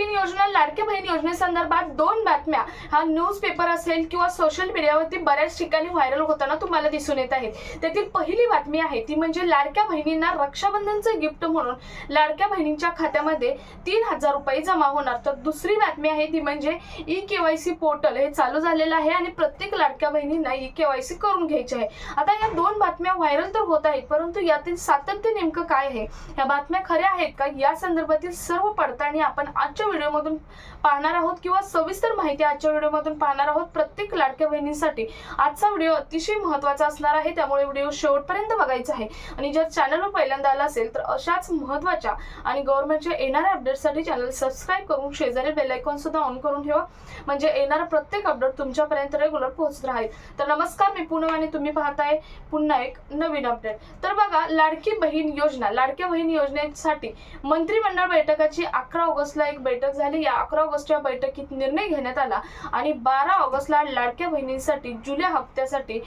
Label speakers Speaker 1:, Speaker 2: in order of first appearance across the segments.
Speaker 1: बहीण योजना, लाडक्या बहीण योजनेसंदर्भात दोन बातम्या हा न्यूजपेपर असेल किंवा सोशल मीडियावरती बऱ्याच ठिकाणी व्हायरल होताना तुम्हाला दिसून येत आहेत. त्यातील पहिली बातमी आहे ती म्हणजे लाडक्या बहिणींना रक्षाबंधनचं गिफ्ट म्हणून लाडक्या बहिणींच्या खात्यामध्ये 3000 रुपये जमा होणार. तर दुसरी बातमी आहे ती म्हणजे ई-केवायसी पोर्टल हे चालू झालेलं आहे आणि प्रत्येक लाडक्या बहिणींना ई-केवायसी करून घ्यायची आहे. आता या दोन बातम्या व्हायरल तर होत आहेत, परंतु यातील सातत्य नेमकं काय आहे, या बातम्या खऱ्या आहेत का, या संदर्भातील सर्व पडताळणी आपण आजच्या व्हिडिओमधून पाहणार आहोत किंवा सविस्तर माहिती आजच्या व्हिडिओमधून पाहणार आहोत. प्रत्येक लाडक्या बहिणींसाठी आजचा व्हिडिओ अतिशय महत्त्वाचा असणार आहे, त्यामुळे व्हिडिओ शेवटपर्यंत बघायचा आहे. आणि जर चॅनलवर पहिल्यांदा आला असेल तर अशाच महत्त्वाच्या आणि गव्हर्नमेंटच्या येणाऱ्या अपडेट्ससाठी चॅनल सबस्क्राइब करून शेजारी बेल आयकॉन सुद्धा ऑन करून ठेवा, म्हणजे येणारा प्रत्येक अपडेट तुमच्यापर्यंत रेग्युलर पोहोचत राहील. तर नमस्कार, मी पूनम आणि तुम्ही पाहताय पुन्हा एक नवीन अपडेट. तर बघा, लाडकी बहीण योजना, लाडक्या बहीण योजनेसाठी मंत्रिमंडळ बैठकाची 11 ऑगस्टला एक बैठक झाली. या 11 ऑगस्टच्या बैठकीत निर्णय घेण्यात आला आणि 12 ऑगस्टला लाडक्या बहिणींसाठी जुलै हप्त्यासाठी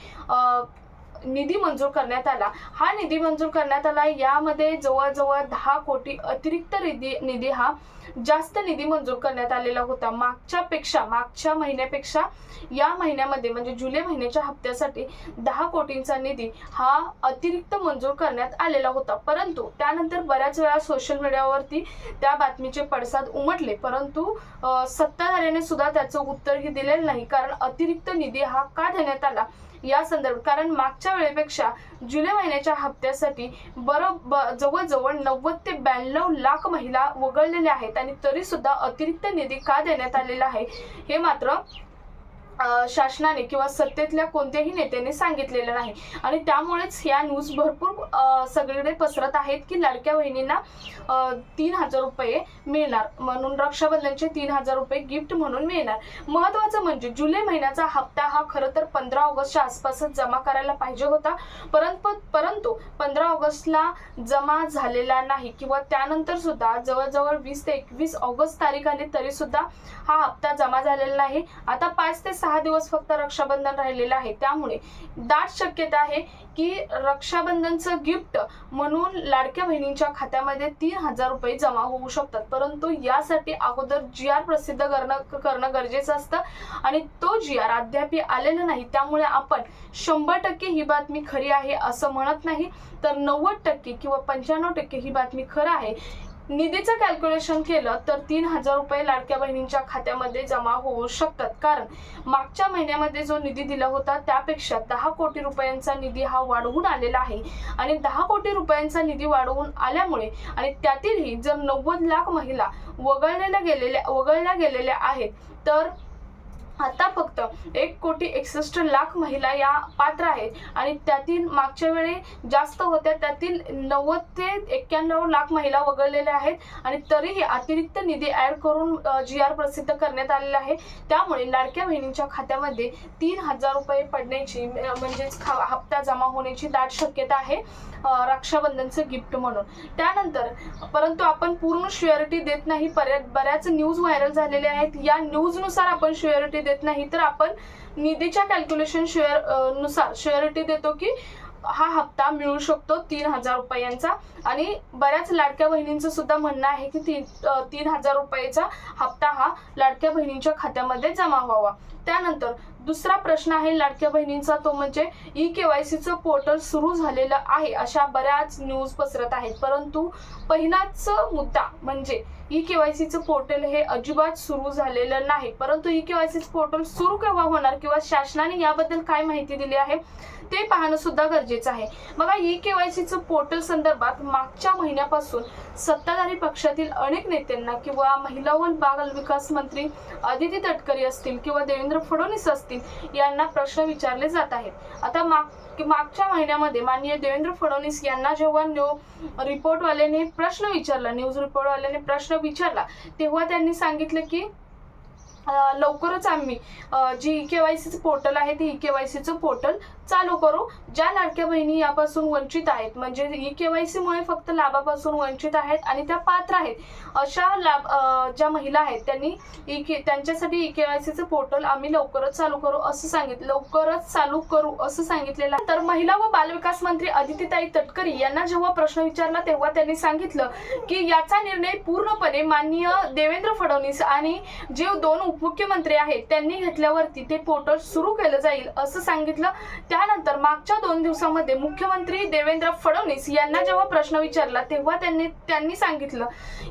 Speaker 1: निधी मंजूर करण्यात आला. हा निधी मंजूर करण्यात आला. यामध्ये जवळजवळ 10 कोटी अतिरिक्त निधी हा जास्त निधी मंजूर करण्यात आलेला होता. मागच्या महिन्यापेक्षा या महिन्यामध्ये म्हणजे जुलै महिन्याच्या हप्त्यासाठी 10 कोटींचा निधी हा अतिरिक्त मंजूर करण्यात आलेला होता. परंतु त्यानंतर बऱ्याच वेळा सोशल मीडियावरती त्या बातमीचे पडसाद उमटले, परंतु सत्ताधाऱ्याने सुद्धा त्याचं उत्तरही दिलेलं नाही. कारण अतिरिक्त निधी हा का देण्यात आला या संदर्भात, कारण मागच्या वेळेपेक्षा जुलै महिन्याच्या हप्त्यासाठी जवळजवळ 90 ते 92 लाख महिला वगळलेल्या आहेत आणि तरी सुद्धा अतिरिक्त निधी का देण्यात आलेला आहे हे मात्र शासनाने किंवा सत्तेतल्या कोणत्याही नेत्याने सांगितलेलं नाही. आणि त्यामुळेच या न्यूज भरपूर सगळीकडे पसरत आहेत की लाडक्या बहिणींना 3000 रुपये मिळणार, म्हणून रक्षाबंधनचे 3000 रुपये गिफ्ट म्हणून मिळणार. महत्वाचं म्हणजे जुलै महिन्याचा हप्ता हा खरं तर 15 ऑगस्टच्या आसपासच जमा करायला पाहिजे होता, परंतु 15 ऑगस्टला जमा झालेला नाही किंवा त्यानंतर सुद्धा जवळजवळ 20 ते 21 ऑगस्ट तारीख आली तरी सुद्धा हा हप्ता जमा झालेला नाही. आता 5 ते 6 दिवस फक्त रक्षाबंधन राहिलेलं आहे, त्यामुळे दाट शक्यता आहे की रक्षाबंधनचं गिफ्ट म्हणून लाडक्या बहिणींच्या खात्यामध्ये 3000 रुपये जमा होऊ शकतात. परंतु यासाठी अगोदर GR प्रसिद्ध करणं गरजेचं असतं आणि तो GR अद्याप आलेला नाही. त्यामुळे आपण 100% ही बातमी खरी आहे असं म्हणत नाही, तर 90% किंवा 95% ही बातमी खरं आहे. निधीचं कॅल्क्युलेशन केलं तर 3000 रुपये लाडक्या बहिणींच्या खात्यामध्ये जमा होऊ शकतात, कारण मागच्या महिन्यामध्ये जो निधी दिला होता त्यापेक्षा 10 कोटी रुपयांचा निधी हा वाढवून आलेला आहे. आणि 10 कोटी रुपयांचा निधी वाढवून आल्यामुळे आणि त्यातीलही जर 90 लाख महिला वगळल्या गेलेल्या आहेत, तर आता फक्त 1,61,00,000 महिला या पात्र आहेत आणि त्यातील मागच्या वेळी जास्त होत्या, त्यातील 90 ते 91 लाख महिला वगळलेल्या आहेत आणि तरीही अतिरिक्त निधी ऍड करून GR प्रसिद्ध करण्यात आलेला आहे. त्यामुळे लाडक्या बहिणींच्या खात्यामध्ये 3000 रुपये पडण्याची म्हणजेच हप्ता जमा होण्याची दाट शक्यता आहे रक्षाबंधनचं गिफ्ट म्हणून. त्यानंतर परंतु आपण पूर्ण श्युअरिटी देत नाही, बऱ्याच न्यूज व्हायरल झालेल्या आहेत. या न्यूजनुसार आपण श्युअरिटी देत नाही, तर आपण निधीच्या कॅल्क्युलेशन नुसार श्युअरिटी देतो की हा हप्ता मिळू शकतो 3000 रुपयांचा. आणि बऱ्याच लाडक्या बहिणींचं सुद्धा म्हणणं आहे की 3000 रुपयाचा हप्ता हा लाडक्या बहिणींच्या खात्यामध्ये जमा व्हावा. त्यानंतर दुसरा प्रश्न आहे लाडक्या बहिणींचा, तो म्हणजे ई-केवायसीचं पोर्टल सुरू झालेलं आहे अशा बऱ्याच न्यूज पसरत आहेत. परंतु पहिलाच मुद्दा म्हणजे ई-केवायसीचं पोर्टल हे अजिबात सुरू झालेलं नाही. परंतु ई-केवायसीचं पोर्टल सुरू केव्हा होणार किंवा शासनाने याबद्दल काय माहिती दिली आहे ते पाहणं सुद्धा गरजेचं आहे. बघा, ई-केवायसीचं पोर्टल संदर्भात मागच्या महिन्यापासून सत्ताधारी पक्षातील अनेक नेत्यांना किंवा महिला व बाल विकास मंत्री अदिती तटकरे असतील किंवा देवेंद्र फडणवीस असतील यांना प्रश्न विचारले जात आहेत. आता मागच्या महिन्यामध्ये माननीय देवेंद्र फडणवीस यांना जेव्हा न्यूज रिपोर्टवाल्याने प्रश्न विचारला तेव्हा त्यांनी सांगितलं की लवकरच आम्ही जी ई-केवायसीचं पोर्टल आहे ते ई-केवायसीचं पोर्टल चालू करू. ज्या लाडक्या बहिणी यापासून वंचित आहेत, म्हणजे ई-केवायसी मुळे फक्त लाभापासून वंचित आहेत आणि त्या पात्र आहेत, अशा ज्या महिला आहेत त्यांच्यासाठी ई-केवायसीचं पोर्टल आम्ही लवकरच चालू करू असं सांगितलेलं आहे. तर महिला व बालविकास मंत्री अदितीताई तटकरे यांना जेव्हा प्रश्न विचारला तेव्हा त्यांनी सांगितलं की याचा निर्णय पूर्णपणे माननीय देवेंद्र फडणवीस आणि जे 2 उपमुख्यमंत्री आहेत त्यांनी घेतल्यावरती ते पोर्टल सुरू केलं जाईल असं सांगितलं. त्यानंतर मागच्या 2 दिवसामध्ये मुख्यमंत्री देवेंद्र फडणवीस यांना जेव्हा प्रश्न विचारला तेव्हा त्यांनी सांगितलं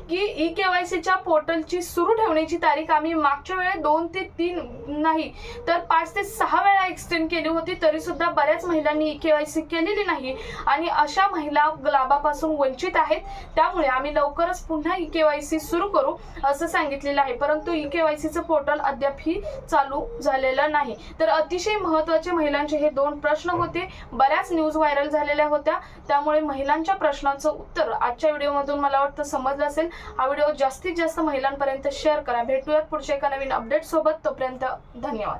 Speaker 1: की ई-केवायसीच्या पोर्टलची सुरू ठेवण्याची तारीख आम्ही मागच्या वेळेस 2 ते 3 नाही तर 5 ते 6 वेळा एक्सटेंड केली होती, तरी सुद्धा बऱ्याच महिलांनी ई-केवायसी केलेली नाही आणि अशा महिला लाभापासून वंचित आहेत. त्यामुळे आम्ही लवकरच पुन्हा ई-केवायसी सुरू करू असं सांगितलेलं आहे. परंतु ई-केवायसीचं पोर्टल अद्यापही चालू झालेलं नाही. तर अतिशय महत्त्वाचे महिलांचे हे 2 प्रश्न होते. बऱ्याच न्यूज व्हायरल झालेल्या होत्या, त्यामुळे महिलांच्या प्रश्नांचं उत्तर आजच्या व्हिडिओमधून मला वाटतं समजलं असेल. हा व्हिडिओ जास्तीत जास्त महिलांपर्यंत शेअर करा. भेटूयात पुढच्या एका नवीन अपडेट सोबत. तोपर्यंत धन्यवाद.